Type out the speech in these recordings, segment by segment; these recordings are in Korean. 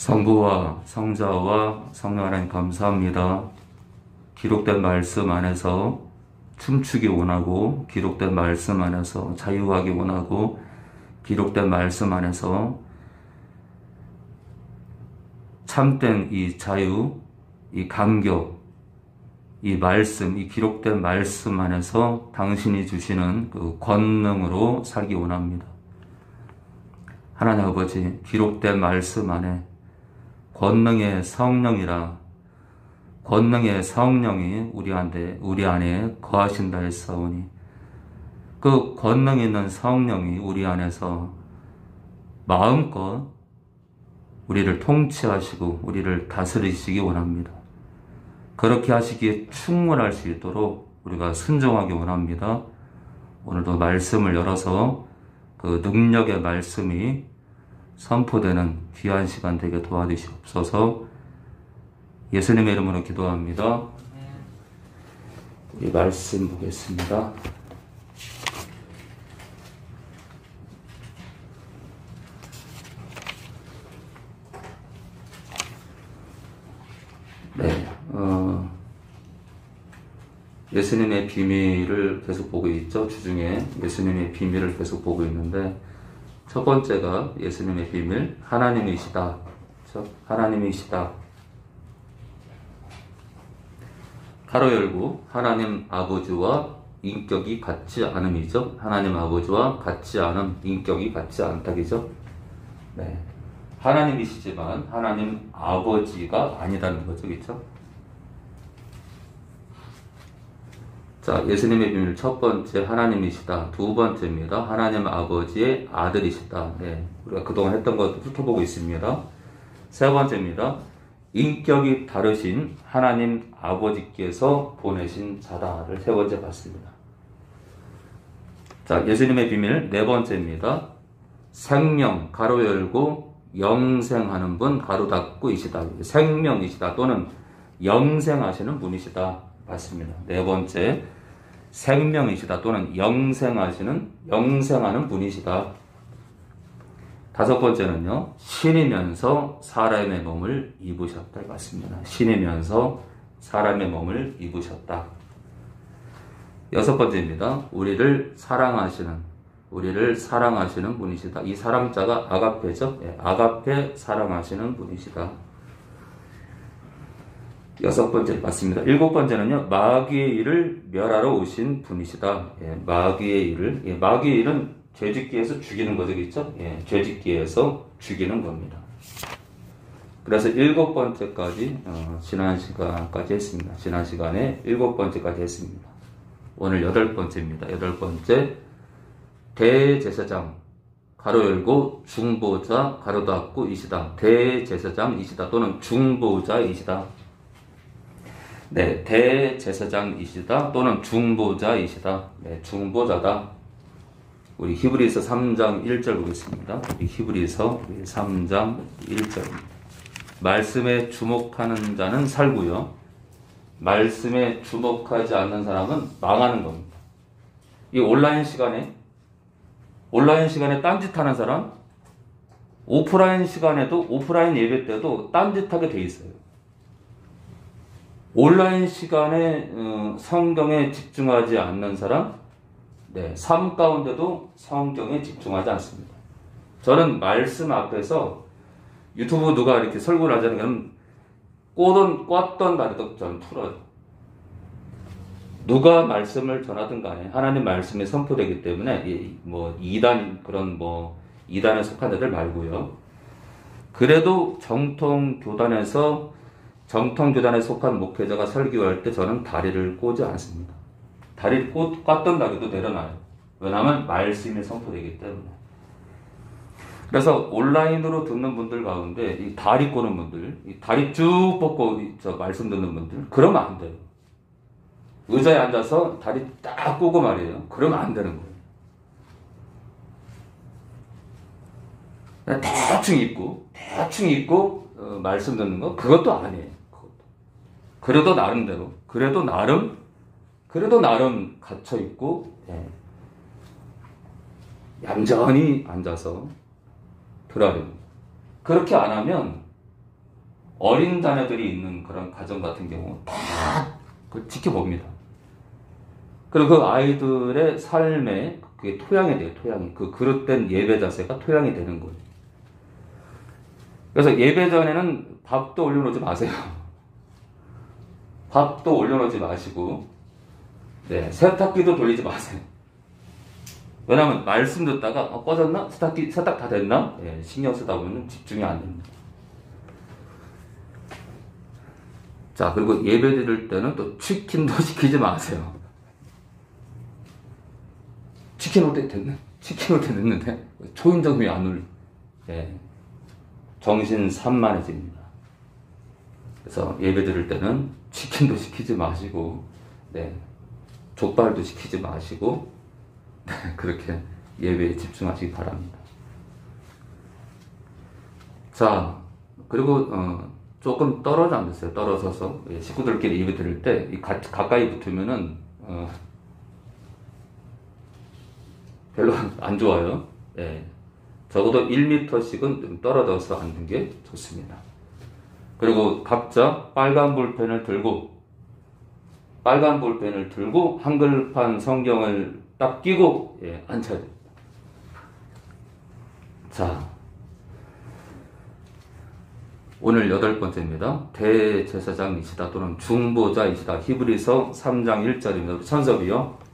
성부와 성자와 성령 하나님 감사합니다. 기록된 말씀 안에서 춤추기 원하고, 기록된 말씀 안에서 자유하기 원하고, 기록된 말씀 안에서 참된 이 자유, 이 감격, 이 말씀, 이 기록된 말씀 안에서 당신이 주시는 그 권능으로 살기 원합니다. 하나님 아버지, 기록된 말씀 안에 권능의 성령이라, 권능의 성령이 우리 안에 거하신다 했사오니, 그 권능 있는 성령이 우리 안에서 마음껏 우리를 통치하시고 우리를 다스리시기 원합니다. 그렇게 하시기에 충분할 수 있도록 우리가 순종하기 원합니다. 오늘도 말씀을 열어서 그 능력의 말씀이 선포되는 귀한 시간 되게 도와주시옵소서. 예수님의 이름으로 기도합니다. 이 말씀 보겠습니다. 네, 예수님의 비밀을 계속 보고 있죠. 주중에 예수님의 비밀을 계속 보고 있는데, 첫 번째가 예수님의 비밀, 하나님이시다. 그렇죠? 하나님이시다. 가로 열고, 하나님 아버지와 인격이 같지 않음이죠. 하나님 아버지와 같지 않음, 인격이 같지 않다기죠. 네. 하나님이시지만 하나님 아버지가 아니다는 거죠. 그렇죠? 자, 예수님의 비밀 첫 번째 하나님이시다. 두 번째입니다. 하나님 아버지의 아들이시다. 네, 우리가 그동안 했던 것도 훑어보고 있습니다. 세 번째입니다. 인격이 다르신 하나님 아버지께서 보내신 자다를 세 번째 봤습니다. 자, 예수님의 비밀 네 번째입니다. 생명, 가로 열고, 영생하는 분, 가로 닫고 이시다. 생명이시다 또는 영생하시는 분이시다. 맞습니다. 네 번째, 생명이시다 또는 영생하는 분이시다. 다섯 번째는요, 신이면서 사람의 몸을 입으셨다. 맞습니다. 신이면서 사람의 몸을 입으셨다. 여섯 번째입니다. 우리를 사랑하시는 분이시다. 이 사랑자가 아가페죠. 예, 아가페 사랑하시는 분이시다. 여섯 번째 맞습니다. 일곱 번째는요, 마귀의 일을 멸하러 오신 분이시다. 예, 마귀의 일은 죄짓기에서 죽이는 거죠. 그렇죠? 예, 죄짓기에서 죽이는 겁니다. 그래서 일곱 번째까지, 지난 시간까지 했습니다. 지난 시간에 일곱 번째까지 했습니다. 오늘 여덟 번째입니다. 여덟 번째, 대제사장, 가로 열고, 중보자, 가로 닫고 이시다. 대제사장이시다 또는 중보자이시다. 네, 대제사장이시다 또는 중보자이시다. 네, 중보자다. 우리 히브리서 3장 1절 보겠습니다. 우리 히브리서 3장 1절입니다. 말씀에 주목하는 자는 살고요, 말씀에 주목하지 않는 사람은 망하는 겁니다. 이 온라인 시간에 딴짓하는 사람, 오프라인 시간에도, 오프라인 예배 때도 딴짓하게 돼 있어요. 온라인 시간에 성경에 집중하지 않는 사람, 네, 삶 가운데도 성경에 집중하지 않습니다. 저는 말씀 앞에서 유튜브 누가 이렇게 설교를 하자면 꽂던 말에도 저는 풀어요. 누가 말씀을 전하든 간에 하나님 말씀이 선포되기 때문에 이단에 속한 애들 말고요. 그래도 정통교단에 속한 목회자가 설교할 때 저는 다리를 꼬지 않습니다. 다리를 꽂던 다리도 내려놔요. 왜냐하면 말씀이 선포되기 때문에. 그래서 온라인으로 듣는 분들 가운데 이 다리 꼬는 분들, 이 다리 쭉 뻗고 말씀 듣는 분들, 그러면 안 돼요. 의자에 앉아서 다리 딱 꼬고 말이에요. 그러면 안 되는 거예요. 대충 입고 말씀 듣는 거, 그것도 아니에요. 그래도 나름 갇혀 있고, 예, 얌전히 앉아서 들어야 됩니다. 그렇게 안 하면 어린 자녀들이 있는 그런 가정 같은 경우 다 그걸 지켜봅니다. 그리고 그 아이들의 삶에 그게 토양이 돼요. 토양이. 그 그릇된 예배 자세가 토양이 되는 거예요. 그래서 예배 전에는 밥도 올려놓지 마세요. 밥도 올려놓지 마시고, 네, 세탁기도 돌리지 마세요. 왜냐하면 말씀 듣다가 꺼졌나? 세탁 다 됐나? 예, 신경 쓰다 보면 집중이 안 됩니다. 자, 그리고 예배 드릴 때는 또 치킨도 시키지 마세요. 치킨 올 때 됐는데 초인종이 안 울려. 예, 정신 산만해집니다. 그래서 예배 드릴 때는 치킨도 시키지 마시고, 네, 족발도 시키지 마시고, 네, 그렇게 예배에 집중하시기 바랍니다. 자, 그리고 조금 떨어져 앉으세요. 떨어져서 식구들끼리 예배 드릴 때 가까이 붙으면은 별로 안 좋아요. 예, 적어도 1m씩은 좀 떨어져서 앉는 게 좋습니다. 그리고 각자 빨간 볼펜을 들고 한글판 성경을 딱 끼고, 예, 앉혀야 됩니다. 자, 오늘 8번째입니다. 대제사장이시다 또는 중보자이시다. 히브리서 3장 1절입니다. 천섭이요.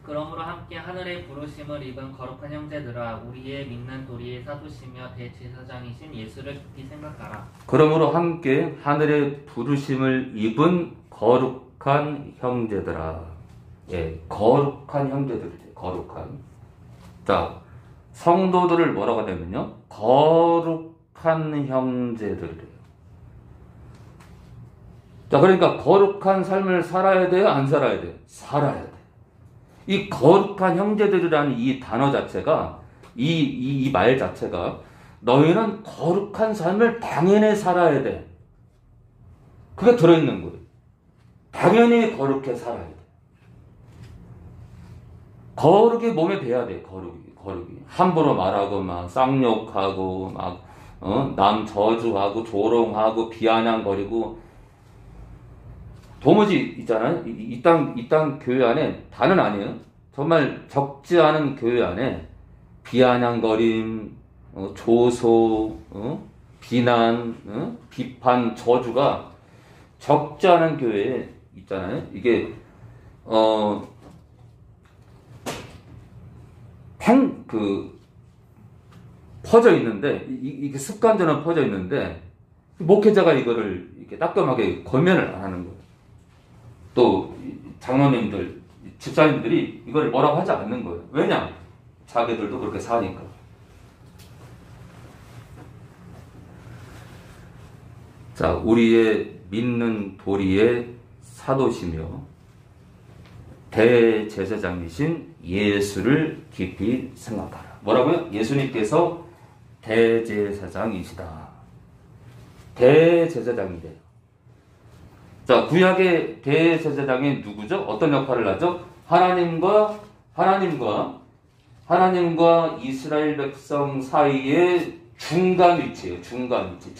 그러므로 함께 하늘의 부르심을 입은 거룩한 형제들아, 우리의 믿는 도리의 사도시며 대제사장이신 예수를 깊이 생각하라. 그러므로 함께 하늘의 부르심을 입은 거룩한 형제들아. 예, 거룩한 형제들이에요. 거룩한. 자, 성도들을 뭐라고 하냐면요, 거룩한 형제들이래요. 자, 그러니까 거룩한 삶을 살아야 돼요? 안 살아야 돼요? 살아야 돼요. 이 거룩한 형제들이라는 이 단어 자체가, 이 말 자체가, 너희는 거룩한 삶을 당연히 살아야 돼. 그게 들어있는 거예요. 당연히 거룩해 살아야 돼. 거룩이 몸에 배야 돼. 거룩이. 함부로 말하고, 막, 쌍욕하고, 막, 남 저주하고, 조롱하고, 비아냥거리고, 도무지 있잖아요. 이 땅 교회 안에 다는 아니에요. 정말 적지 않은 교회 안에 비아냥거림, 조소, 비난, 비판, 저주가 적지 않은 교회에 있잖아요. 이게 퍼져 있는데, 이게 습관적으로 퍼져 있는데, 목회자가 이거를 이렇게 따끔하게 권면을 안 하는 거예요. 또 장로님들, 집사님들이 이걸 뭐라고 하지 않는 거예요. 왜냐? 자기들도 그렇게 사니까. 자, 우리의 믿는 도리의 사도시며 대제사장이신 예수를 깊이 생각하라. 뭐라고요? 예수님께서 대제사장이시다. 대제사장이래요. 자, 구약의 대제사장이 누구죠? 어떤 역할을 하죠? 하나님과 이스라엘 백성 사이의 중간 위치예요. 중간 위치.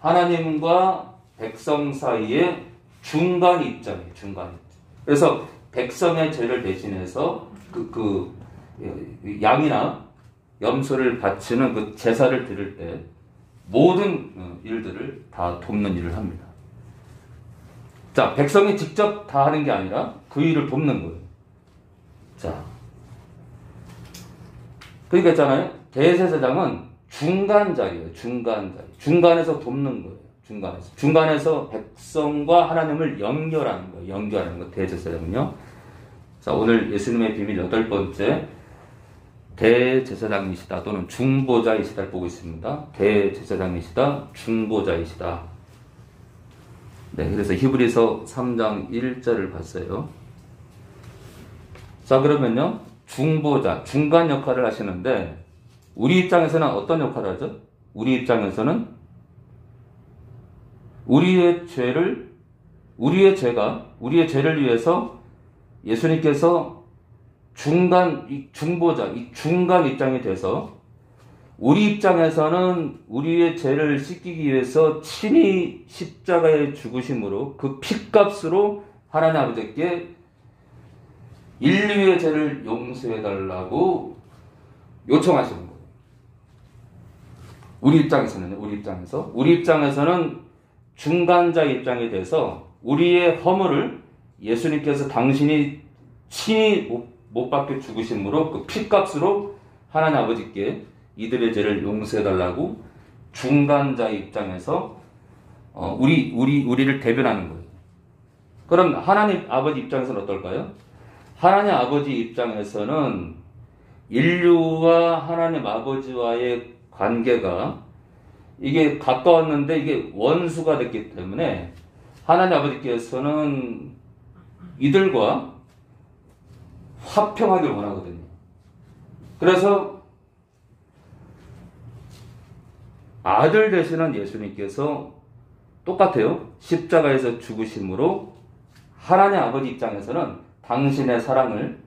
하나님과 백성 사이의 중간 입장이에요. 그래서 백성의 죄를 대신해서 양이나 염소를 바치는 그 제사를 드릴 때 모든 일들을 다 돕는 일을 합니다. 자, 백성이 직접 다 하는 게 아니라 그 일을 돕는 거예요. 자, 그러니까 있잖아요. 대제사장은 중간자리예요. 중간에서 돕는 거예요. 중간에서 백성과 하나님을 연결하는 거예요. 대제사장은요. 자, 오늘 예수님의 비밀 8번째, 대제사장이시다 또는 중보자이시다를 보고 있습니다. 대제사장이시다, 중보자이시다. 네, 그래서 히브리서 3장 1절을 봤어요. 자, 그러면요, 중보자, 중간 역할을 하시는데, 우리 입장에서는 어떤 역할을 하죠? 우리 입장에서는 우리의 죄를 위해서 예수님께서 중간 입장이 돼서 우리 입장에서는 우리의 죄를 씻기기 위해서 친히 십자가에 죽으심으로 그 피값으로 하나님 아버지께 인류의 죄를 용서해달라고 요청하시는 거예요. 우리 입장에서는 중간자 입장에 대해서 우리의 허물을 예수님께서 당신이 친히 못 박혀 죽으심으로 그 피값으로 하나님 아버지께 이들의 죄를 용서해달라고 중간자 입장에서 우리를 대변하는 거예요. 그럼 하나님 아버지 입장에서는 어떨까요? 하나님 아버지 입장에서는 인류와 하나님 아버지와의 관계가 이게 가까웠는데 이게 원수가 됐기 때문에 하나님 아버지께서는 이들과 화평하길 원하거든요. 그래서 아들 되시는 예수님께서 똑같아요. 십자가에서 죽으심으로 하나님 아버지 입장에서는 당신의 사랑을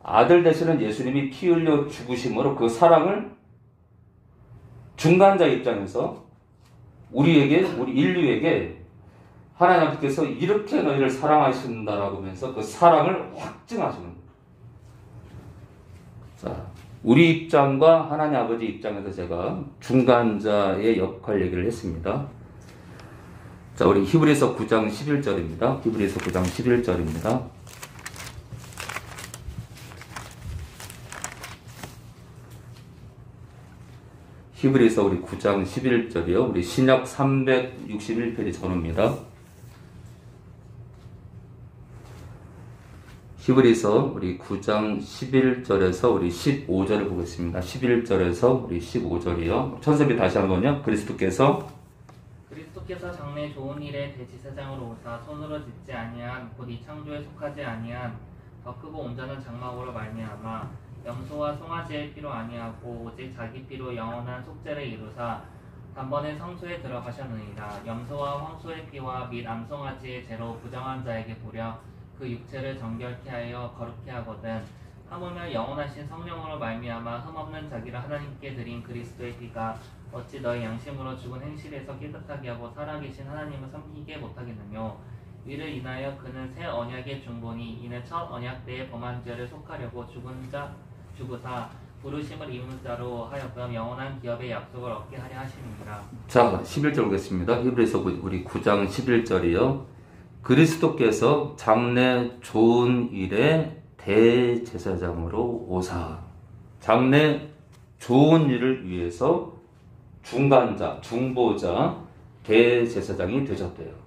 아들 되시는 예수님이 피 흘려 죽으심으로 그 사랑을 중간자 입장에서 우리 인류에게 하나님 아버지께서 이렇게 너희를 사랑하신다라고 하면서 그 사랑을 확증하시는 거예요. 자, 우리 입장과 하나님 아버지 입장에서 제가 중간자의 역할 얘기를 했습니다. 자, 우리 히브리서 9장 11절입니다. 히브리서 9장 11절입니다. 히브리서 우리 9장 11절이요. 우리 신약 361페이지 전후입니다. 히브리서 우리 9장 11절에서 우리 15절을 보겠습니다. 11절에서 우리 15절이요. 천사비 다시 한번요. 그리스도께서 장래 좋은 일에 대지사장으로 오사 손으로 짓지 아니한 곧 이 창조에 속하지 아니한 더 크고 온전한 장막으로 말미암아 염소와 송아지의 피로 아니하고 오직 자기 피로 영원한 속죄를 이루사 단번에 성소에 들어가셨느니라. 염소와 황소의 피와 및 암송아지의 죄로 부정한 자에게 부려 그 육체를 정결케 하여 거룩케 하거든. 하물며 영원하신 성령으로 말미암아 흠없는 자기를 하나님께 드린 그리스도의 피가 어찌 너희 양심으로 죽은 행실에서 깨끗하게 하고 살아계신 하나님을 섬기게 못하겠느뇨. 이를 인하여 그는 새 언약의 중보니 이는 첫 언약 때의 범한 죄를 속하려고 죽으사 부르심을 입은 자로 하여금 영원한 기업의 약속을 얻게 하려 하심이니라. 자, 11절 보겠습니다. 히브리서 우리 9장 11절이요. 그리스도께서 장래 좋은 일에 대제사장으로 오사. 장래 좋은 일을 위해서 중간자, 중보자, 대제사장이 되셨대요.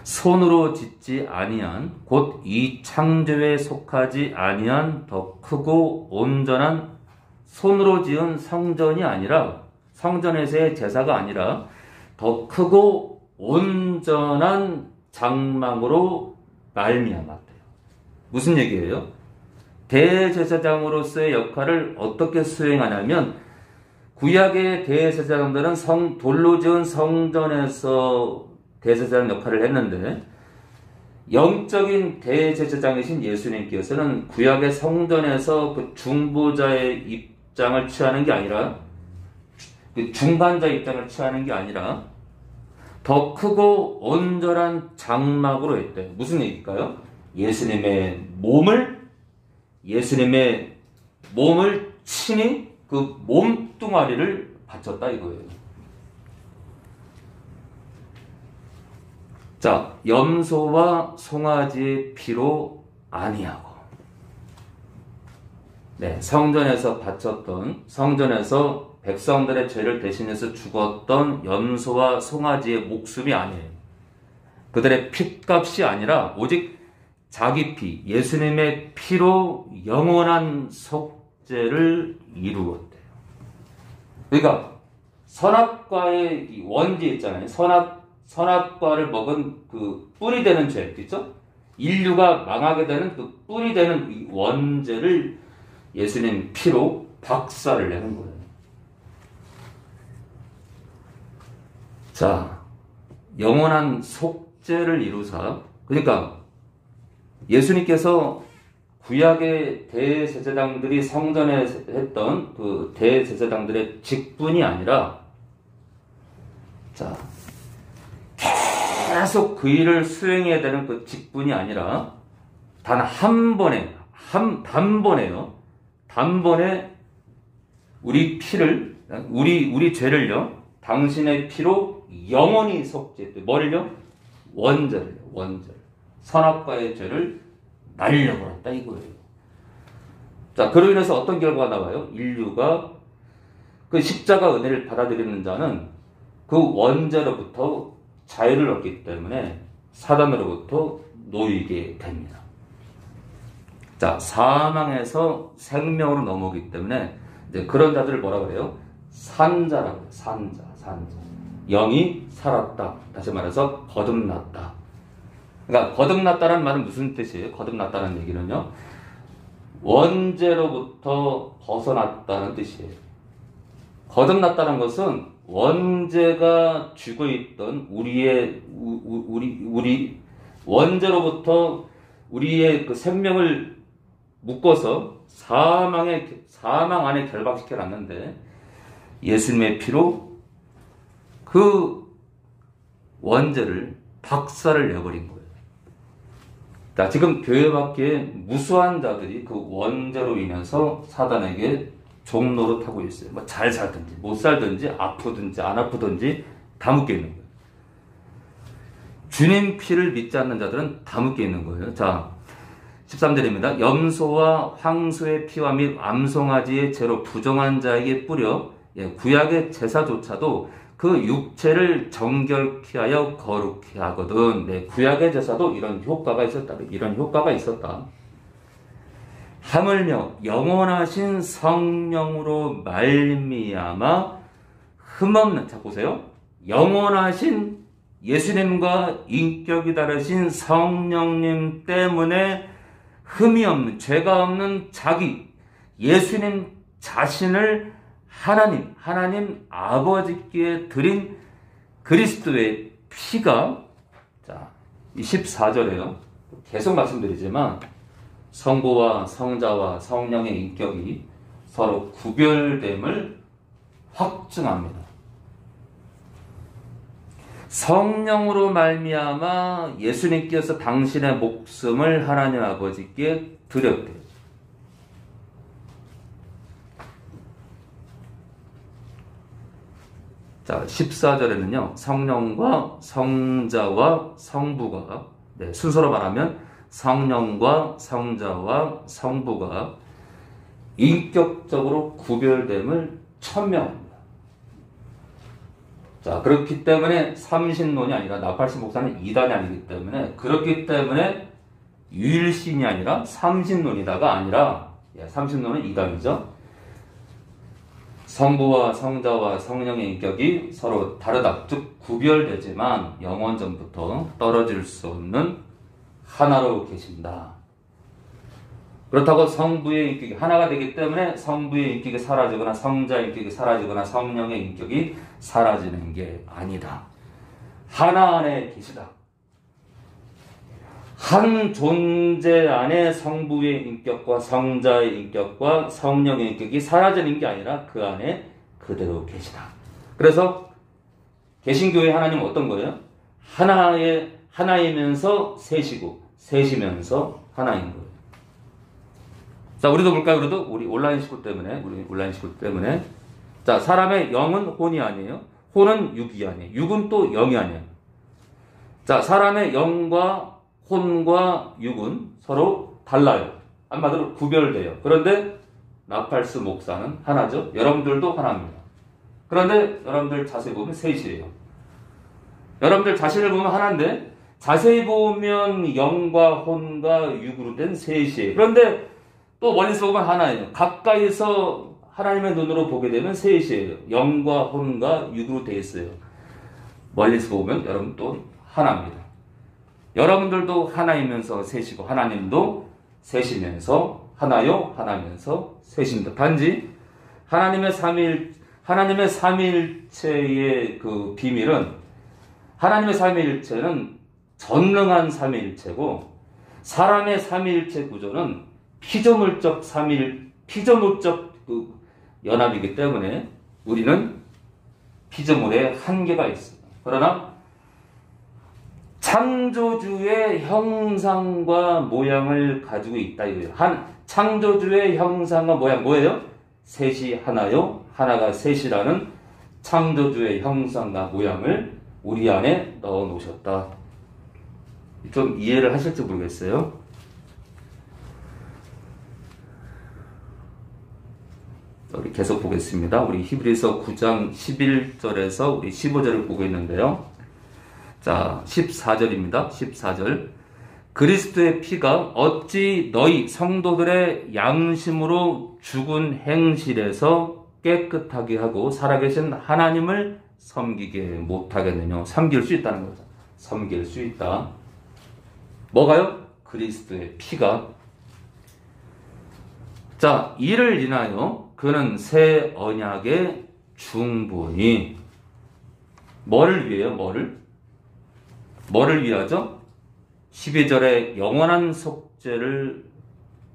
손으로 짓지 아니한 곧 이 창조에 속하지 아니한 더 크고 온전한 손으로 지은 성전이 아니라 성전에서의 제사가 아니라 더 크고 온전한 장막으로 말미암았대요. 무슨 얘기예요? 대제사장으로서의 역할을 어떻게 수행하냐면 구약의 대제사장들은 돌로 지은 성전에서 대제사장 역할을 했는데 영적인 대제사장이신 예수님께서는 구약의 성전에서 그 중보자의 입장을 취하는 게 아니라 그 중간자 입장을 취하는 게 아니라 더 크고 온전한 장막으로 했대요. 무슨 얘기일까요? 예수님의 몸을 친히 그 몸뚱아리를 바쳤다 이거예요. 자, 염소와 송아지의 피로 아니하고, 네, 성전에서 백성들의 죄를 대신해서 죽었던 염소와 송아지의 목숨이 아니에요. 그들의 피값이 아니라 오직 자기 피, 예수님의 피로 영원한 속죄를 이루었대요. 그러니까 선악과의 이 원죄 있잖아요. 선악과를 먹은 그 뿌리 되는 죄, 그렇죠? 인류가 망하게 되는 그 뿌리 되는 이 원죄를 예수님 피로 박살을 내는 거예요. 자, 영원한 속죄를 이루사, 그러니까 예수님께서 구약의 대제사장들이 성전에 했던 그 대제사장들의 직분이 아니라, 자, 계속 그 일을 수행해야 되는 그 직분이 아니라, 단 한 번에, 단번에 우리 피를, 우리 죄를요, 당신의 피로 영원히 속죄했대. 뭐를요? 원죄를. 선악과의 죄를 날려버렸다 이거예요. 자, 그로 인해서 어떤 결과가 나와요? 인류가 그 십자가 은혜를 받아들이는 자는 그 원죄로부터 자유를 얻기 때문에 사단으로부터 놓이게 됩니다. 자, 사망에서 생명으로 넘어오기 때문에 이제 그런 자들을 뭐라 그래요? 산자라고 해요. 산자. 영이 살았다. 다시 말해서 거듭났다. 그러니까 거듭났다는 말은 무슨 뜻이에요? 거듭났다는 얘기는요, 원죄로부터 벗어났다는 뜻이에요. 거듭났다는 것은 원죄가 쥐고 있던 우리 원죄로부터 우리의 그 생명을 묶어서 사망 안에 결박시켜 놨는데, 예수님의 피로 그 원죄를 박살을 내버린 거예요. 자, 지금 교회 밖에 무수한 자들이 그 원죄로 인해서 사단에게 종노릇하고 있어요. 뭐 잘 살든지 못 살든지 아프든지 안 아프든지 다 묶여 있는 거예요. 주님 피를 믿지 않는 자들은 다 묶여 있는 거예요. 자, 13절입니다. 염소와 황소의 피와 및 암송아지의 죄로 부정한 자에게 뿌려 구약의 제사조차도 그 육체를 정결케 하여 거룩케 하거든. 네, 구약의 제사도 이런 효과가 있었다. 하물며 영원하신 성령으로 말미암아 흠없는, 자 보세요. 영원하신 예수님과 인격이 다르신 성령님 때문에 흠이 없는, 죄가 없는 자기 예수님 자신을 하나님 아버지께 드린 그리스도의 피가, 자, 14절에요. 계속 말씀드리지만 성부와 성자와 성령의 인격이 서로 구별됨을 확증합니다. 성령으로 말미암아 예수님께서 당신의 목숨을 하나님 아버지께 드렸대요. 자, 14절에는요, 성령과 성자와 성부가, 네, 순서로 말하면 성령과 성자와 성부가 인격적으로 구별됨을 천명합니다. 자, 그렇기 때문에 삼신론이 아니라, 나팔신 목사는 이단이 아니기 때문에, 그렇기 때문에 유일신이 아니라 삼신론이다가 아니라, 삼신론은 이단이죠. 성부와 성자와 성령의 인격이 서로 다르다, 즉 구별되지만 영원전부터 떨어질 수 없는 하나로 계신다. 그렇다고 성부의 인격이 하나가 되기 때문에 성부의 인격이 사라지거나 성자의 인격이 사라지거나 성령의 인격이 사라지는 게 아니다. 하나 안에 계시다. 한 존재 안에 성부의 인격과 성자의 인격과 성령의 인격이 사라지는 게 아니라 그 안에 그대로 계시다. 그래서 개신교의 하나님은 어떤 거예요? 하나이면서 셋이고 셋이면서 하나인 거예요. 자, 우리도 볼까요? 우리 온라인 식구 때문에. 자, 사람의 영은 혼이 아니에요. 혼은 육이 아니에요. 육은 또 영이 아니에요. 자, 사람의 영과 혼과 육은 서로 달라요. 한마디로 구별돼요. 그런데 나팔스 목사는 하나죠. 여러분들도 하나입니다. 그런데 여러분들 자세히 보면 셋이에요. 여러분들 자신을 보면 하나인데 자세히 보면 영과 혼과 육으로 된 셋이에요. 그런데 또 멀리서 보면 하나예요. 가까이서 하나님의 눈으로 보게 되면 셋이에요. 영과 혼과 육으로 되어 있어요. 멀리서 보면 여러분 또 하나입니다. 여러분들도 하나이면서 셋이고 하나님도 셋이면서 하나요, 하나면서 셋입니다. 단지 하나님의 삼위일체의 그 비밀은, 하나님의 삼위일체는 전능한 삼위일체고 사람의 삼위일체 구조는 피조물적 삼일, 피조물적 그 연합이기 때문에 우리는 피조물의 한계가 있어요. 그러나 창조주의 형상과 모양을 가지고 있다 이거예요. 창조주의 형상과 모양 뭐예요? 셋이 하나요, 하나가 셋이라는 창조주의 형상과 모양을 우리 안에 넣어 놓으셨다. 좀 이해를 하실지 모르겠어요. 우리 계속 보겠습니다. 우리 히브리서 9장 11절에서 우리 15절을 보고 있는데요. 자, 14절입니다. 14절. 그리스도의 피가 어찌 너희 성도들의 양심으로 죽은 행실에서 깨끗하게 하고 살아계신 하나님을 섬기게 못하겠느냐. 섬길 수 있다는 거죠. 섬길 수 있다. 뭐가요? 그리스도의 피가. 자, 이를 인하여 그는 새 언약의 중보니 뭐를 위해요? 뭐를 위하죠? 12절에 영원한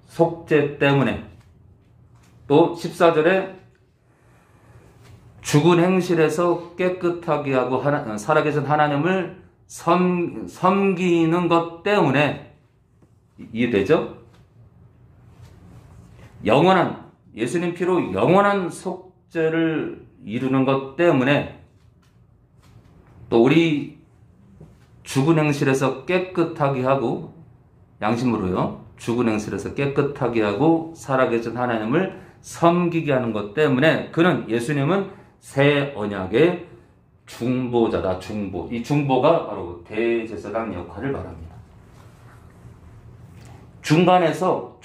속죄 때문에, 또 14절에 죽은 행실에서 깨끗하게 하고 살아계신 하나님을 섬기는 것 때문에. 이해되죠? 예수님 피로 영원한 속죄를 이루는 것 때문에, 또 우리 죽은 행실에서 깨끗하게 하고, 양심으로요, 죽은 행실에서 깨끗하게 하고 살아계신 하나님을 섬기게 하는 것 때문에 예수님은 새 언약의 중보자다. 중보. 이 중보가 바로 대제사장 역할을 말합니다. 중간에서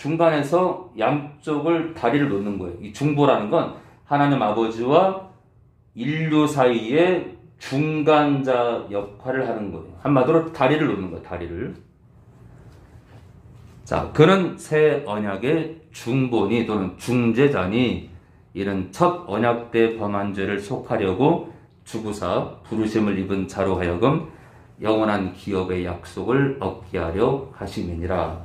양쪽을 다리를 놓는 거예요. 이 중보라는 건 하나님 아버지와 인류 사이에 중간자 역할을 하는 거예요. 한마디로 다리를 놓는 거예요. 다리를. 자, 그는 새 언약의 중보니 또는 중재자니 이는 첫 언약 때 범한 죄를 속하려고 주구사 부르심을 입은 자로 하여금 영원한 기업의 약속을 얻게 하려 하심이니라.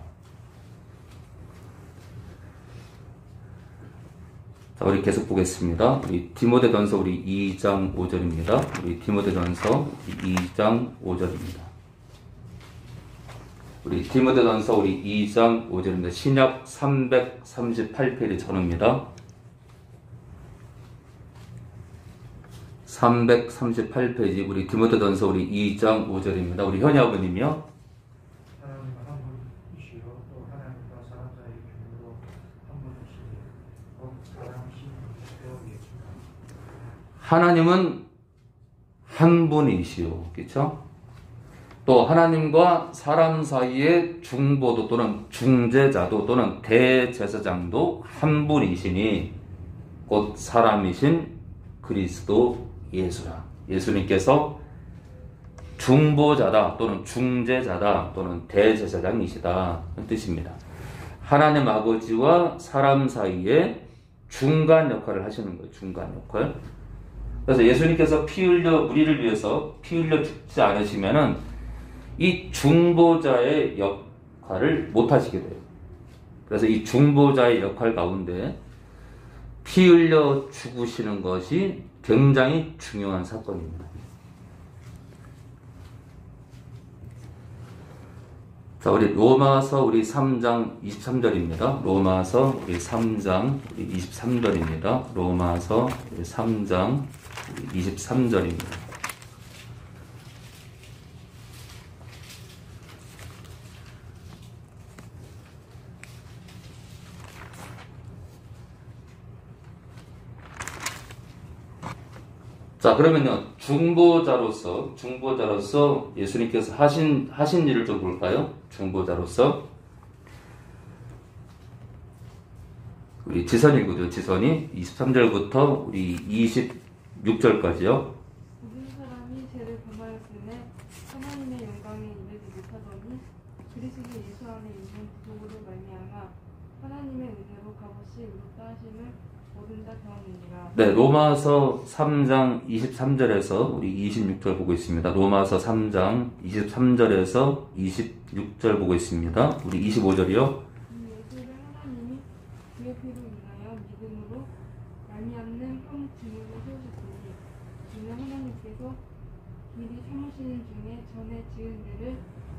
자, 우리 계속 보겠습니다. 우리 디모데전서 우리 2장 5절입니다. 우리 디모데전서 2장 5절입니다. 우리 디모데전서 우리 2장 5절입니다. 신약 338페이지 전후입니다. 338페이지 우리 디모데전서 우리 2장 5절입니다. 우리 현희 아버님이요. 하나님은 한 분이시오. 그렇죠? 또 하나님과 사람 사이의 중보도 또는 중재자도 또는 대제사장도 한 분이시니 곧 사람이신 그리스도 예수라. 예수님께서 중보자다 또는 중재자다 또는 대제사장이시다 그 뜻입니다. 하나님 아버지와 사람 사이에 중간 역할을 하시는 거예요. 중간 역할. 그래서 예수님께서 우리를 위해서 피 흘려 죽지 않으시면은 이 중보자의 역할을 못 하시게 돼요. 그래서 이 중보자의 역할 가운데 피 흘려 죽으시는 것이 굉장히 중요한 사건입니다. 자, 우리 로마서 우리 3장 23절입니다. 로마서 우리 3장 우리 23절입니다. 로마서 우리 3장 23절입니다. 자, 그러면요, 중보자로서 예수님께서 하신 일을 좀 볼까요? 중보자로서. 우리 지선 읽고요, 지선이. 23절부터 우리 26절까지요. 모든 사람이 죄를 범하였음에 하나님의 영광에 이르지 못하더니 그리스도 예수 안에 있는 구속으로 말미암아 하나님의 은혜로 값없이 의롭다 하심을 모든 다 경험이니라. 네, 로마서 3장 23절에서 우리 26절 보고 있습니다. 로마서 3장 23절에서 26절 보고 있습니다. 우리 25절이요. 예수를 하나님이 하나님께서 미리 참으시는 중에 전에 지은 죄를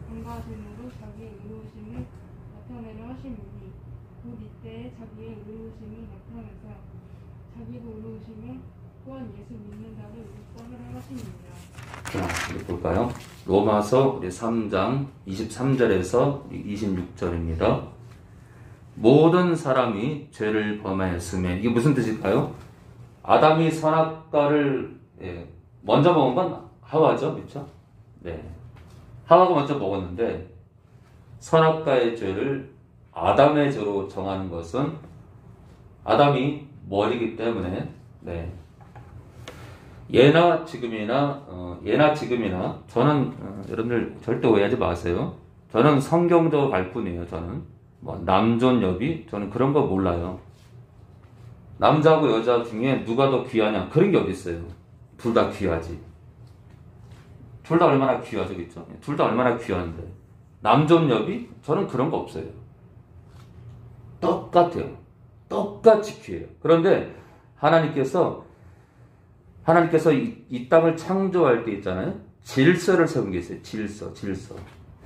간과하심으로 자기의 의로우심을 나타내려 하심이니 곧 이때에 자기의 의로우심이 나타나서 자기도 의로우심에 또한 예수 믿는 자를 의롭다 하려 하심이니라. 자, 이거 볼까요? 로마서 3장 23절에서 26절입니다. 모든 사람이 죄를 범하였음에, 이게 무슨 뜻일까요? 아담이 선악과를 먼저 먹은 건 하와죠, 그렇죠? 네, 하와가 먼저 먹었는데 선악과의 죄를 아담의 죄로 정하는 것은 아담이 머리기 때문에, 네, 예나 지금이나 저는 여러분들 절대 오해하지 마세요. 저는 성경적으로 갈 뿐이에요. 저는 뭐 남존 여비, 저는 그런 거 몰라요. 남자하고 여자 중에 누가 더 귀하냐, 그런 게 어디 있어요? 둘 다 귀하지. 둘 다 얼마나 귀하죠, 그렇죠? 둘 다 얼마나 귀한데 남존 여비, 저는 그런 거 없어요. 똑같아요. 똑같이 귀해요. 그런데 하나님께서 이 땅을 창조할 때 있잖아요. 질서를 세운 게 있어요. 질서.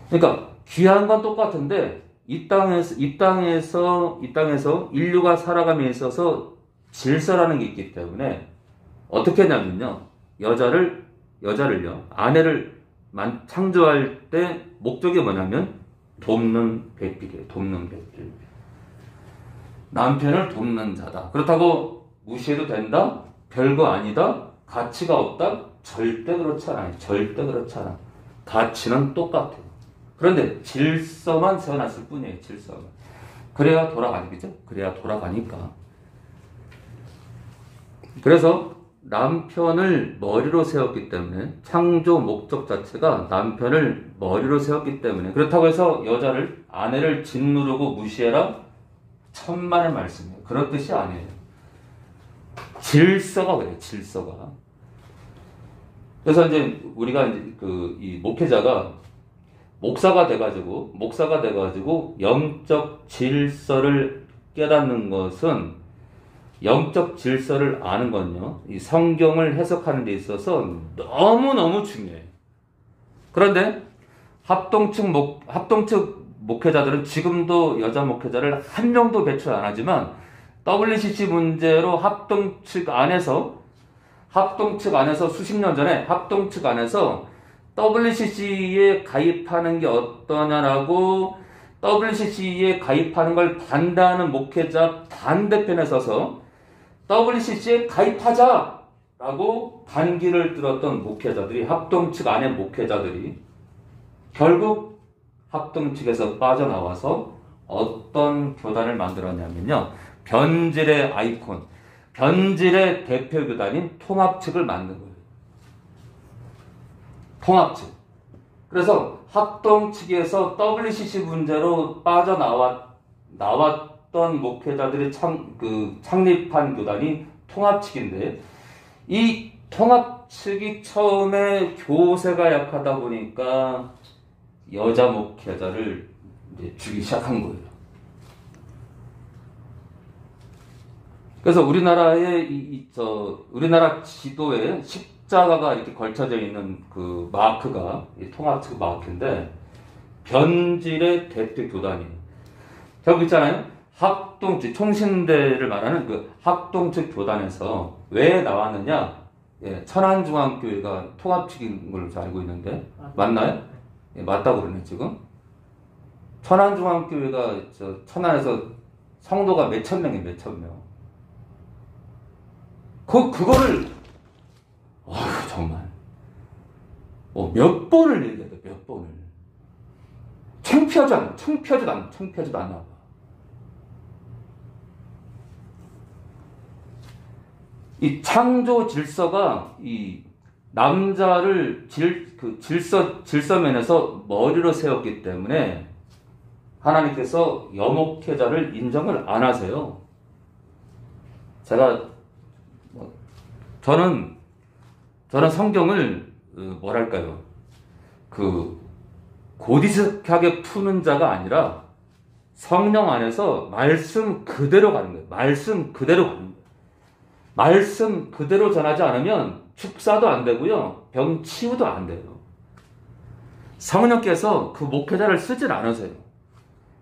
그러니까 귀한 건 똑같은데 이 땅에서 인류가 살아감에 있어서 질서라는 게 있기 때문에 어떻게 했냐면요. 여자를요. 아내를 창조할 때 목적이 뭐냐면 돕는 배필이에요. 돕는 배필. 남편을 돕는 자다. 그렇다고 무시해도 된다? 별거 아니다? 가치가 없다? 절대 그렇지 않아요. 절대 그렇지 않아. 가치는 똑같아요. 그런데 질서만 세워놨을 뿐이에요. 질서만. 그래야 돌아가니까. 그래야 돌아가니까. 그래서 남편을 머리로 세웠기 때문에, 창조 목적 자체가 남편을 머리로 세웠기 때문에, 그렇다고 해서 아내를 짓누르고 무시해라? 천만의 말씀이에요. 그런 뜻이 아니에요. 질서가 그래요. 질서가. 그래서 이제 우리가 이 목사가 돼가지고 영적 질서를 깨닫는 것은, 영적 질서를 아는 건요, 이 성경을 해석하는 데 있어서 너무너무 중요해요. 그런데 합동측 목회자들은 지금도 여자 목회자를 한 명도 배출 안 하지만 WCC 문제로 합동측 안에서 수십 년 전에 합동측 안에서 WCC에 가입하는 게 어떠냐라고, WCC에 가입하는 걸 반대하는 목회자 반대편에 서서 WCC에 가입하자라고 반기를 들었던 목회자들이, 합동측 안의 목회자들이 결국 합동측에서 빠져나와서 어떤 교단을 만들었냐면요, 변질의 아이콘, 변질의 대표 교단인 통합측을 만든 거예요. 통합측. 그래서 합동측에서 WCC 문제로 나왔던 목회자들이 창립한 교단이 통합측인데, 이 통합측이 처음에 교세가 약하다 보니까 여자 목회자를 이제 주기 시작한 거예요. 그래서 우리나라 지도에 십자가가 이렇게 걸쳐져 있는 그 마크가 이 통합측 마크인데, 변질의 대표 교단이에요. 결국 있잖아요. 합동측, 총신대를 말하는 그 합동측 교단에서 왜 나왔느냐? 예, 천안중앙교회가 통합측인 걸로 알고 있는데, 맞나요? 예, 맞다고 그러네, 지금. 천안중앙교회가 천안에서 성도가 몇천 명이에요, 몇천 명. 그거를, 정말. 몇 번을 얘기해야 돼, 몇 번을. 창피하지도 않나 봐. 이 창조 질서가 이 남자를 질서면에서 머리로 세웠기 때문에 하나님께서 여목회자를 인정을 안 하세요. 저는 성경을 고디스하게 푸는 자가 아니라 성령 안에서 말씀 그대로 가는 거예요. 말씀 그대로 가는 거예요. 말씀 그대로 전하지 않으면 축사도 안 되고요. 병 치유도 안 돼요. 성령께서 그 목회자를 쓰질 않으세요.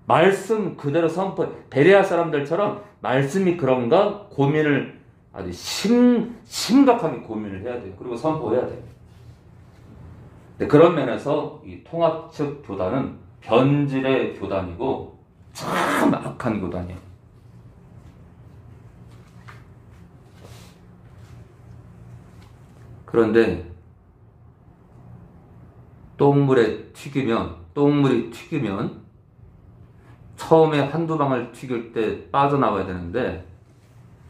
말씀 그대로 선포, 베레아 사람들처럼 말씀이 그런가 고민을 아주 심각하게 고민을 해야 돼요. 그리고 선포해야 돼요. 네, 그런 면에서 이 통합 측 교단은 변질의 교단이고 참 악한 교단이에요. 그런데 똥물이 튀기면 처음에 한두 방울 튀길 때 빠져나와야 되는데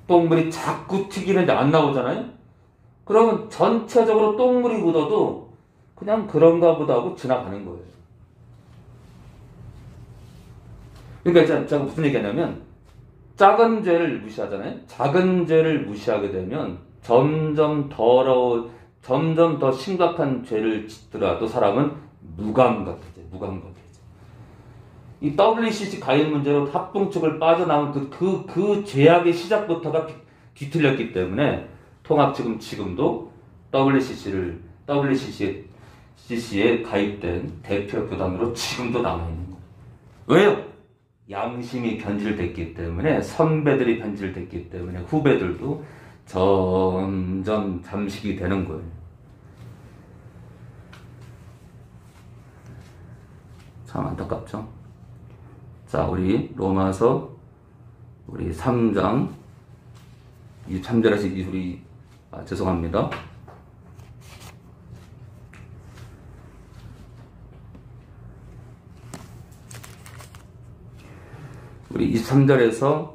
똥물이 자꾸 튀기는데 안 나오잖아요? 그러면 전체적으로 똥물이 묻어도 그냥 그런가 보다 하고 지나가는 거예요. 그러니까 제가 무슨 얘기하냐면 작은 죄를 무시하잖아요? 작은 죄를 무시하게 되면 점점 더 심각한 죄를 짓더라도 사람은 무감 같아져요. 이 WCC 가입 문제로 합동 측을 빠져나온 그 죄악의 시작부터가 뒤틀렸기 때문에 통합 지금도 WCC에 가입된 대표 교단으로 지금도 남아있는 거예요. 왜요? 양심이 변질됐기 때문에, 선배들이 변질됐기 때문에 후배들도 점점 잠식이 되는 거예요. 참 안타깝죠? 자, 우리 로마서 우리 3장 23절에서 죄송합니다. 우리 23절에서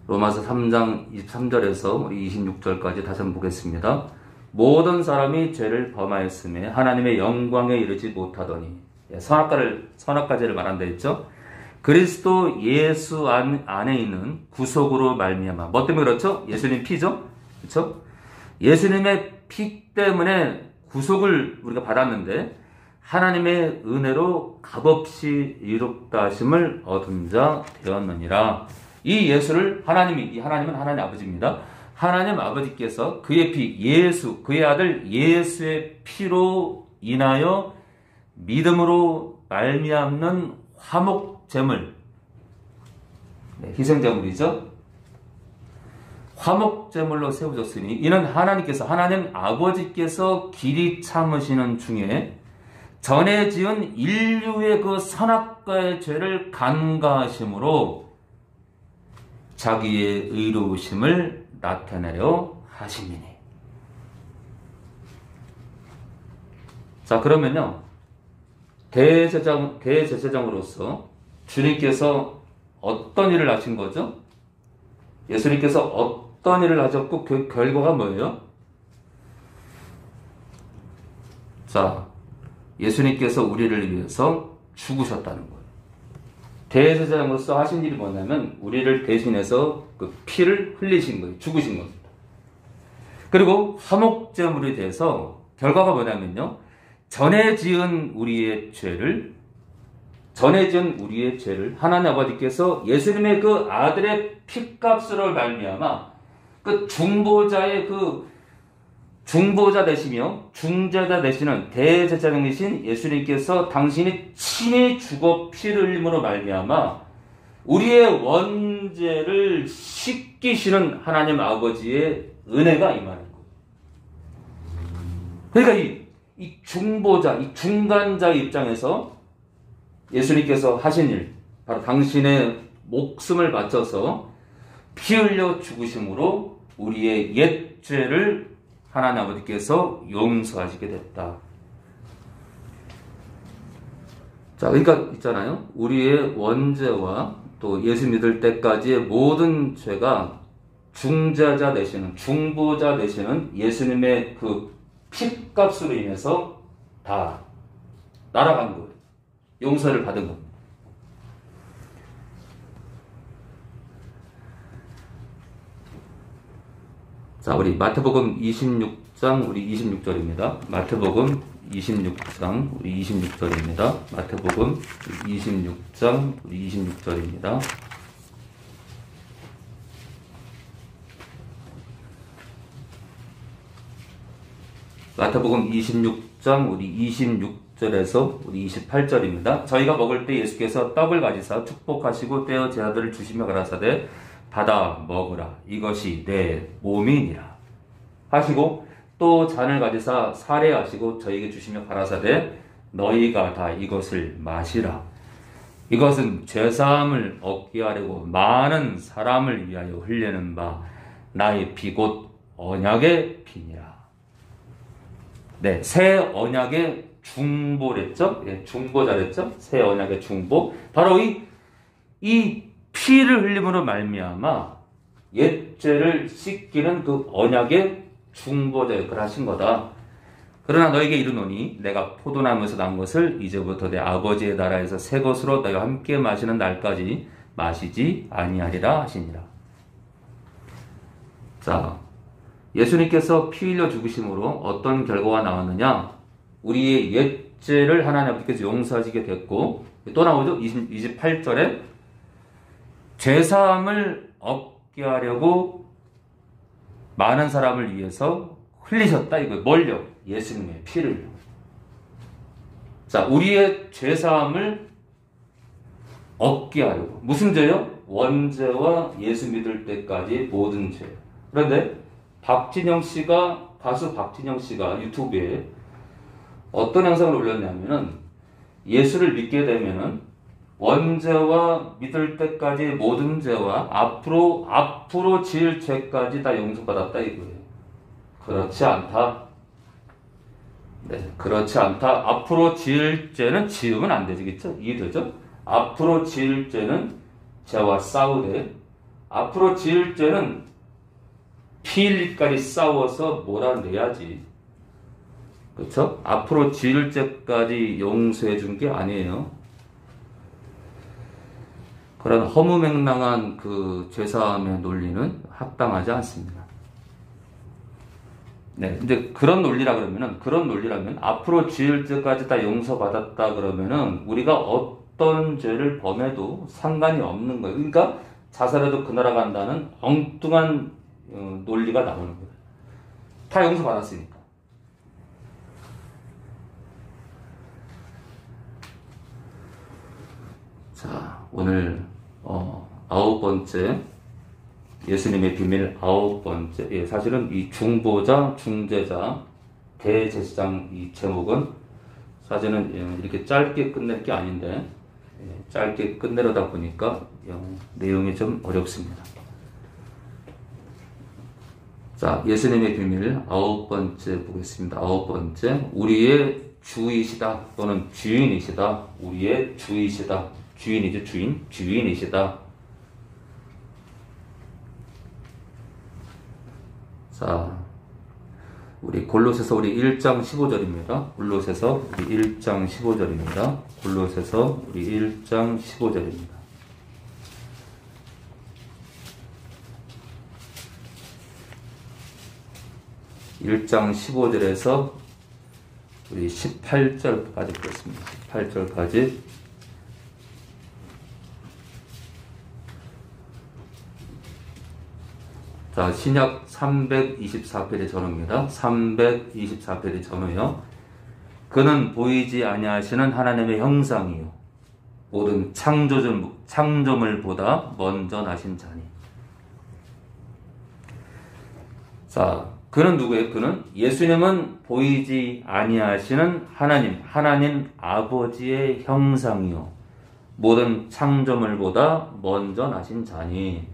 로마서 3장 23절에서 우리 26절까지 다시 한번 보겠습니다. 모든 사람이 죄를 범하였음에 하나님의 영광에 이르지 못하더니, 선악과제를 말한다 했죠. 그리스도 예수 안에 있는 구속으로 말미암아, 뭐 때문에 그렇죠? 예수님 피죠? 그렇죠? 예수님의 피 때문에 구속을 우리가 받았는데 하나님의 은혜로 값없이 이롭다 하심을 얻은 자 되었느니라. 이 예수를 하나님은 하나님 아버지입니다. 하나님 아버지께서 그의 그의 아들 예수의 피로 인하여 믿음으로 말미암는 화목제물, 희생제물이죠. 화목제물로 세워졌으니 이는 하나님 아버지께서 길이 참으시는 중에 전에 지은 인류의 그 선악과의 죄를 간과하심으로 자기의 의로우심을 나타내려 하심이니. 자, 그러면요, 대제사장으로서 주님께서 어떤 일을 하신 거죠? 예수님께서 어떤 일을 하셨고 그 결과가 뭐예요? 자, 예수님께서 우리를 위해서 죽으셨다는 거예요. 대제사장으로서 하신 일이 뭐냐면 우리를 대신해서 그 피를 흘리신 거예요. 죽으신 겁니다. 그리고 화목제물에 대해서 결과가 뭐냐면요, 전에 지은 우리의 죄를 하나님 아버지께서 예수님의 그 아들의 피값으로 말미암아 그 중보자 되시며 중재자 되시는 대제사장이신 예수님께서 당신이 친히 죽어 피를 흘림으로 말미암아 우리의 원죄를 씻기시는 하나님 아버지의 은혜가 임하는 거예요. 그러니까 이 중보자, 이 중간자의 입장에서 예수님께서 하신 일, 바로 당신의 목숨을 바쳐서 피 흘려 죽으심으로 우리의 옛 죄를 하나님 아버지께서 용서하시게 됐다. 자, 그러니까 있잖아요. 우리의 원죄와 또 예수 믿을 때까지의 모든 죄가 중보자 되시는 예수님의 그 피값으로 인해서 다 날아간 거예요. 용서를 받은 겁니다. 자, 우리 마태복음 26장 우리 26절입니다. 마태복음 26장 우리 26절입니다. 마태복음 26장 우리 26절입니다. 마태복음 26장 우리 26절에서 우리 28절입니다. 저희가 먹을 때 예수께서 떡을 가지사 축복하시고 떼어 제 아들을 주시며 가라사대 받아 먹으라 이것이 내 몸이니라 하시고 또 잔을 가지사 사례하시고 저에게 주시며 가라사대 너희가 다 이것을 마시라 이것은 죄사함을 얻게 하려고 많은 사람을 위하여 흘리는 바 나의 피 곧 언약의 피니라. 네, 새 언약의 중보랬죠? 예, 중보 잘했죠? 새 언약의 중보. 바로 이 피를 흘림으로 말미암아 옛 죄를 씻기는 그 언약의 중보자 역할을 하신 거다. 그러나 너에게 이르노니 내가 포도나무에서 난 것을 이제부터 내 아버지의 나라에서 새 것으로 너희와 함께 마시는 날까지 마시지 아니하리라 하시니라. 자, 예수님께서 피 흘려 죽으심으로 어떤 결과가 나왔느냐? 우리의 옛 죄를 하나님 아버지께서 용서하시게 됐고 또 나오죠? 28절에 죄사함을 얻게 하려고 많은 사람을 위해서 흘리셨다. 이거 뭘요? 예수님의 피를. 자, 우리의 죄사함을 얻게 하려고. 무슨 죄요? 원죄와 예수 믿을 때까지 모든 죄. 그런데 가수 박진영 씨가 유튜브에 어떤 영상을 올렸냐면은 예수를 믿게 되면은 원죄와 믿을 때까지 모든 죄와 앞으로 지을 죄까지 다 용서받았다 이거예요. 그렇지 않다. 네, 그렇지 않다. 앞으로 지을 죄는 지으면 안 되겠죠? 이해되죠? 앞으로 지을 죄는 죄와 싸우되 앞으로 지을 죄는 피 흘리까지 싸워서 몰아내야지. 그렇죠? 앞으로 지을 죄까지 용서해 준 게 아니에요. 그런 허무맹랑한 그 죄사함의 논리는 합당하지 않습니다. 네, 근데 그런 논리라면 앞으로 지을 죄까지 다 용서받았다 그러면은 우리가 어떤 죄를 범해도 상관이 없는 거예요. 그러니까 자살해도 그 나라 간다는 엉뚱한 논리가 나오는 거예요. 다 용서받았으니까. 자, 오늘 9번째 예수님의 비밀 9번째. 예, 사실은 이 중보자, 중재자, 대제사장 이 제목은 사실은 이렇게 짧게 끝낼 게 아닌데 짧게 끝내려다 보니까 내용이 좀 어렵습니다. 자, 예수님의 비밀 9번째 보겠습니다. 9번째, 우리의 주이시다 또는 주인이시다. 우리의 주이시다. 주인이죠, 주인이시다. 자, 우리 골로새서 우리 1장 15절입니다. 골로새서 우리 1장 15절입니다. 골로새서 우리 1장 15절입니다. (1장 15절에서) 우리 18절까지 보겠습니다. 18절까지. 자, 신약 324페이지 전후입니다. 324페이지 전후요. 그는 보이지 아니하시는 하나님의 형상이요 모든 창조물보다 먼저 나신 자니. 자, 그는 누구예요? 그는 예수님은 보이지 아니하시는 하나님 아버지의 형상이요 모든 창조물보다 먼저 나신 자니.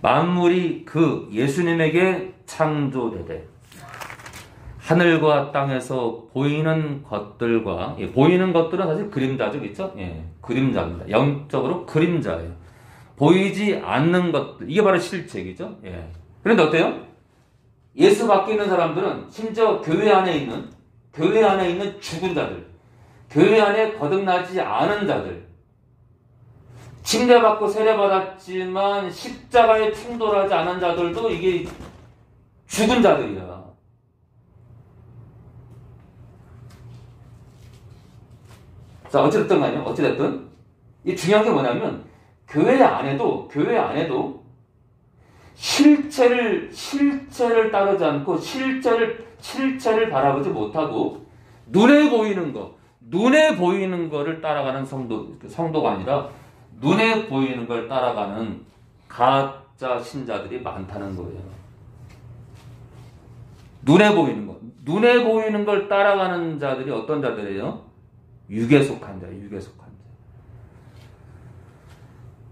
만물이 그 예수님에게 창조되되 하늘과 땅에서 보이는 것들과, 보이는 것들은 사실 그림자죠, 그렇죠? 예, 그림자입니다. 영적으로 그림자예요. 보이지 않는 것들, 이게 바로 실체이죠. 예. 그런데 어때요? 예수 밖에 있는 사람들은 심지어 교회 안에 있는 죽은 자들, 교회 안에 거듭나지 않은 자들, 침례받고 세례받았지만 십자가에 충돌하지 않은 자들도 이게 죽은 자들이야. 자, 어찌됐든 간에, 어찌됐든, 이 중요한 게 뭐냐면, 교회 안에도 실체를 따르지 않고 실체를 바라보지 못하고 눈에 보이는 거를 따라가는 성도가 아니라 눈에 보이는 걸 따라가는 가짜 신자들이 많다는 거예요. 눈에 보이는 걸 따라가는 자들이 어떤 자들이에요? 육에 속한 자예요.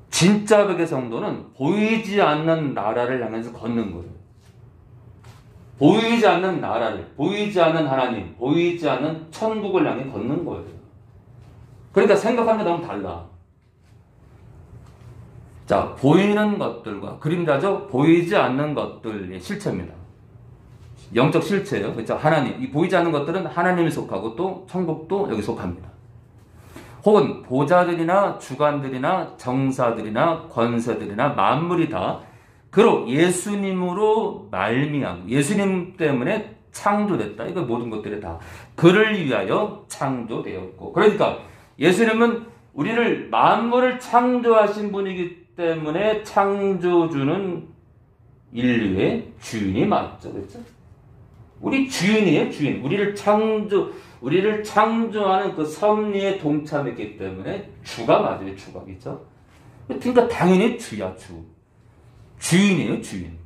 진짜 백의 성도는 보이지 않는 나라를 향해서 걷는 거예요. 보이지 않는 나라를, 보이지 않는 하나님, 보이지 않는 천국을 향해 걷는 거예요. 그러니까 생각하는 게 너무 달라. 자, 보이는 것들과 그림자죠. 보이지 않는 것들의 실체입니다. 영적 실체예요. 그렇죠? 하나님. 이 보이지 않는 것들은 하나님이 속하고 또 천국도 여기 속합니다. 혹은 보좌들이나 주관들이나 정사들이나 권세들이나 만물이 다 그로 예수님으로 말미암고 예수님 때문에 창조됐다. 이거 모든 것들이 다 그를 위하여 창조되었고, 그러니까 예수님은 우리를 만물을 창조하신 분이기 때문에 창조주는 인류의 주인이 맞죠. 그렇죠? 우리 주인이에요, 주인. 우리를 창조하는 그 섭리에 동참했기 때문에 주가 맞아요, 주가. 그렇죠? 그러니까 당연히 주야, 주인이에요, 주인.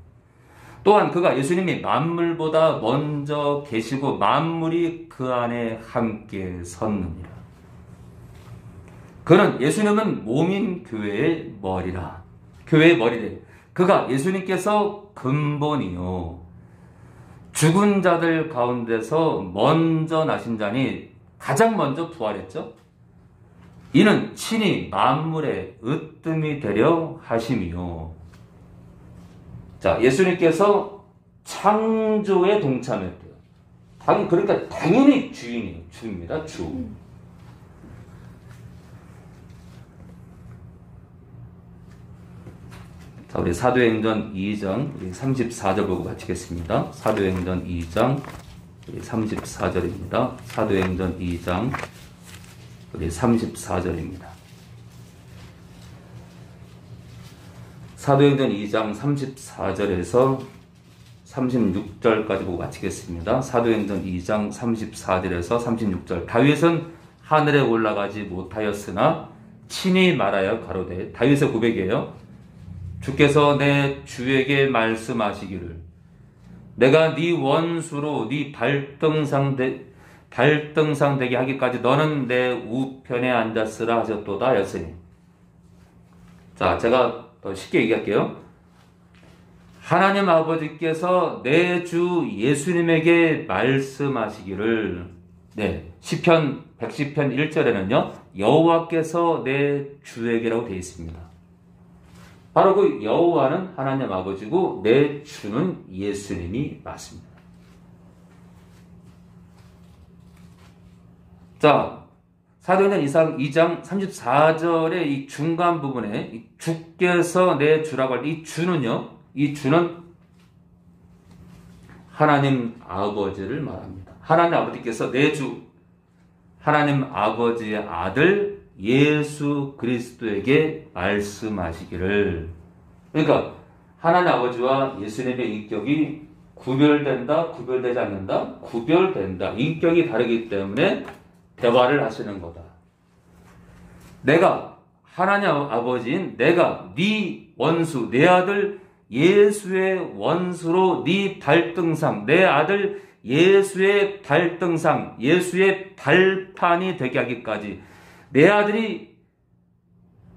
또한 그가 예수님이 만물보다 먼저 계시고 만물이 그 안에 함께 섰느니라. 그는 예수님은 몸인 교회의 머리라. 교회의 머리래. 그가 예수님께서 근본이요. 죽은 자들 가운데서 먼저 나신 자니 가장 먼저 부활했죠. 이는 친히 만물의 으뜸이 되려 하심이요. 자, 예수님께서 창조에 동참했대요. 그러니까 당연히 주인이에요. 주입니다. 주. 자, 우리 사도행전 2장 우리 34절 보고 마치겠습니다. 사도행전 2장 우리 34절입니다. 사도행전 2장 우리 34절입니다. 사도행전 2장 34절에서 36절까지 보고 마치겠습니다. 사도행전 2장 34절에서 36절. 다윗은 하늘에 올라가지 못하였으나 친히 말하여 가로되, 다윗의 고백이에요. 주께서 내 주에게 말씀하시기를 내가 네 원수로 네 발등상 되게 하기까지 너는 내 우편에 앉았으라 하셨도다 하였으니. 자, 제가 더 쉽게 얘기할게요. 하나님 아버지께서 내 주 예수님에게 말씀하시기를, 시편 110편 1절에는요 여호와께서 내 주에게라고 되어 있습니다. 바로 그 여호와는 하나님 아버지고 내 주는 예수님이 맞습니다. 자, 사도행전 2장 34절의 이 중간 부분에 이 주께서 내 주라고 할 때 이 주는요, 이 주는 하나님 아버지를 말합니다. 하나님 아버지께서 내 주, 하나님 아버지의 아들 예수 그리스도에게 말씀하시기를. 그러니까 하나님 아버지와 예수님의 인격이 구별된다, 구별되지 않는다, 구별된다. 인격이 다르기 때문에 대화를 하시는 거다. 내가 하나님 아버지인 내가 네 원수, 내 아들 예수의 원수로 네 발등상, 내 아들 예수의 발등상, 예수의 발판이 되게 하기까지, 내 아들이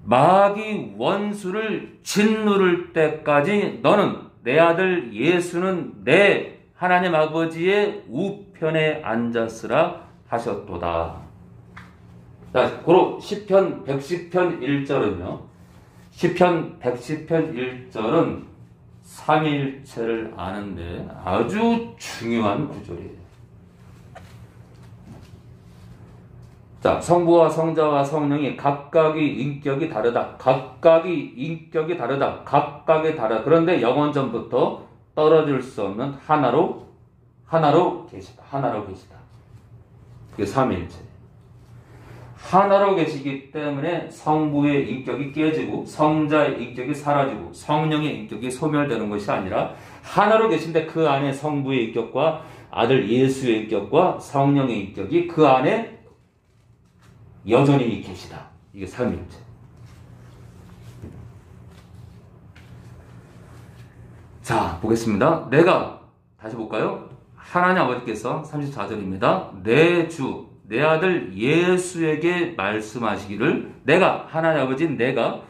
마귀 원수를 짓누를 때까지 너는, 내 아들 예수는 내 하나님 아버지의 우편에 앉았으라 하셨도다. 자, 고로 시편 110편 1절은요. 시편 110편 1절은 삼위일체를 아는데 아주 중요한 구절이에요. 자, 성부와 성자와 성령이 각각의 인격이 다르다. 각각의 인격이 다르다. 각각이 다르다. 그런데 영원전부터 떨어질 수 없는 하나로 계시다. 하나로 계시다. 그게 삼위일체. 하나로 계시기 때문에 성부의 인격이 깨지고 성자의 인격이 사라지고 성령의 인격이 소멸되는 것이 아니라 하나로 계신데 그 안에 성부의 인격과 아들 예수의 인격과 성령의 인격이 그 안에 여전히 계시다. 이게 삼위일체. 자, 보겠습니다. 내가 다시 볼까요? 하나님 아버지께서 34절입니다. 내 주, 내 아들 예수에게 말씀하시기를 내가 하나님 아버지 내가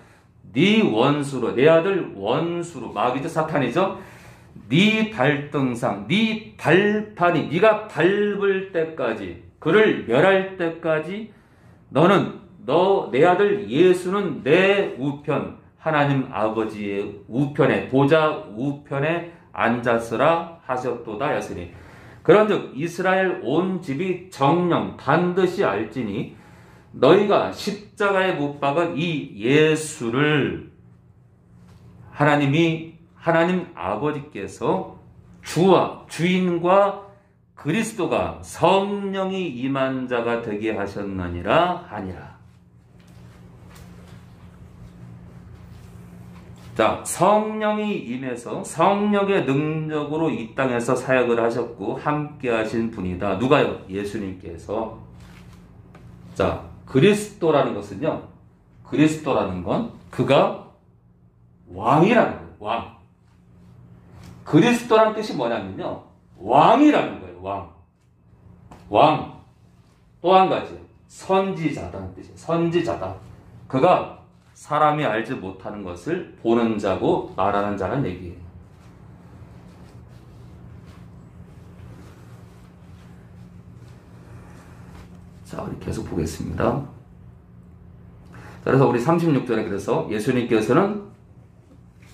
네 원수로 내 아들 원수로 마귀죠 사탄이죠. 네 발등상 네 발판이 네가 밟을 때까지 그를 멸할 때까지 너는 내 아들 예수는 내 우편 하나님 아버지의 우편에 보좌 우편에 앉았으라 하셨도다 하였으니 그런즉 이스라엘 온 집이 정령 반드시 알지니 너희가 십자가에 못 박은 이 예수를 하나님 아버지께서 주와 주인과 그리스도가 성령이 임한 자가 되게 하셨느니라 하니라. 자, 성령이 임해서 성령의 능력으로 이 땅에서 사역을 하셨고 함께 하신 분이다. 누가요? 예수님께서. 자, 그리스도라는 것은요. 그리스도라는 건 그가 왕이라는 거예요. 왕. 그리스도라는 뜻이 뭐냐면요. 왕이라는 거예요. 왕. 왕. 또 한 가지. 선지자다는 뜻이에요. 선지자다. 그가 사람이 알지 못하는 것을 보는 자고 말하는 자는 얘기예요. 자, 우리 계속 보겠습니다. 자, 그래서 우리 36절에 그래서 예수님께서는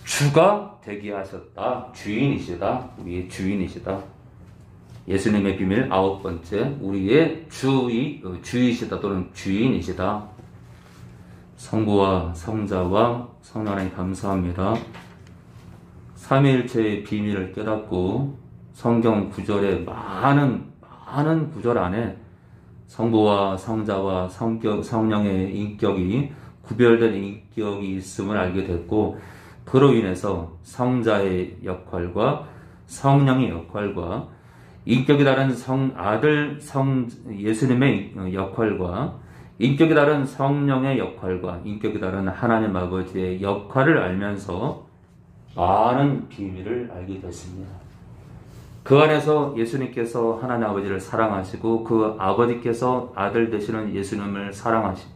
주가 되게 하셨다. 주인이시다. 우리의 주인이시다. 예수님의 비밀 9번째, 우리의 주이시다 또는 주인이시다. 성부와 성자와 성령 하나님 감사합니다. 삼위일체의 비밀을 깨닫고 성경 구절의 많은 구절 안에 성부와 성자와 성령의 인격이 구별된 인격이 있음을 알게 됐고 그로 인해서 성자의 역할과 성령의 역할과 인격이 다른 예수님의 역할과 인격이 다른 성령의 역할과 인격이 다른 하나님 아버지의 역할을 알면서 많은 비밀을 알게 됐습니다. 그 안에서 예수님께서 하나님 아버지를 사랑하시고 그 아버지께서 아들 되시는 예수님을 사랑하시고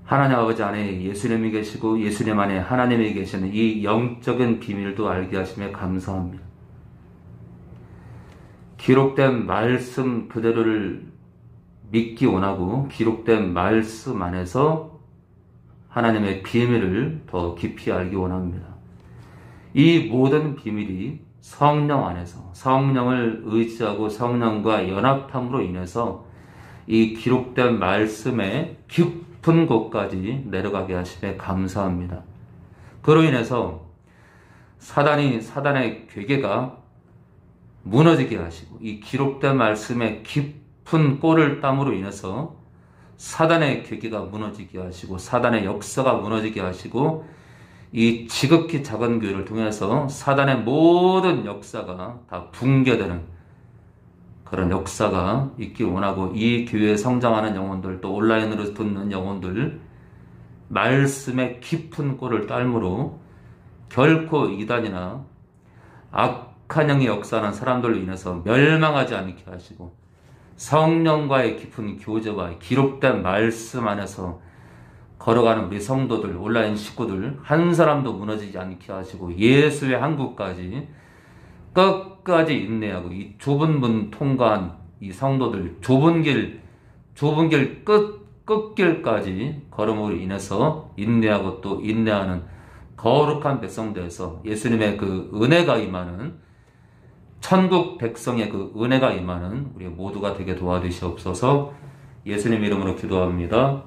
하나님 아버지 안에 예수님이 계시고 예수님 안에 하나님이 계시는 이 영적인 비밀도 알게 하시며 감사합니다. 기록된 말씀 그대로를 믿기 원하고 기록된 말씀 안에서 하나님의 비밀을 더 깊이 알기 원합니다. 이 모든 비밀이 성령 안에서 성령을 의지하고 성령과 연합함으로 인해서 이 기록된 말씀의 깊은 곳까지 내려가게 하시며 감사합니다. 그로 인해서 사단의 괴계가 무너지게 하시고 이 기록된 말씀의 깊은 꼴을 땀으로 인해서 사단의 괴계가 무너지게 하시고 사단의 역사가 무너지게 하시고 이 지극히 작은 교회를 통해서 사단의 모든 역사가 다 붕괴되는 그런 역사가 있기 원하고 이 교회에 성장하는 영혼들 또 온라인으로 듣는 영혼들 말씀의 깊은 꼴을 따름으로 결코 이단이나 악한 영의 역사하는 사람들로 인해서 멸망하지 않게 하시고 성령과의 깊은 교제와 기록된 말씀 안에서 걸어가는 우리 성도들, 온라인 식구들 한 사람도 무너지지 않게 하시고 예수의 한국까지 끝까지 인내하고 이 좁은 문 통과한 이 성도들 좁은 길 끝길까지 걸음으로 인해서 인내하고 또 인내하는 거룩한 백성들에서 예수님의 그 은혜가 임하는 천국 백성의 그 은혜가 임하는 우리 모두가 되게 도와주시옵소서. 예수님 이름으로 기도합니다.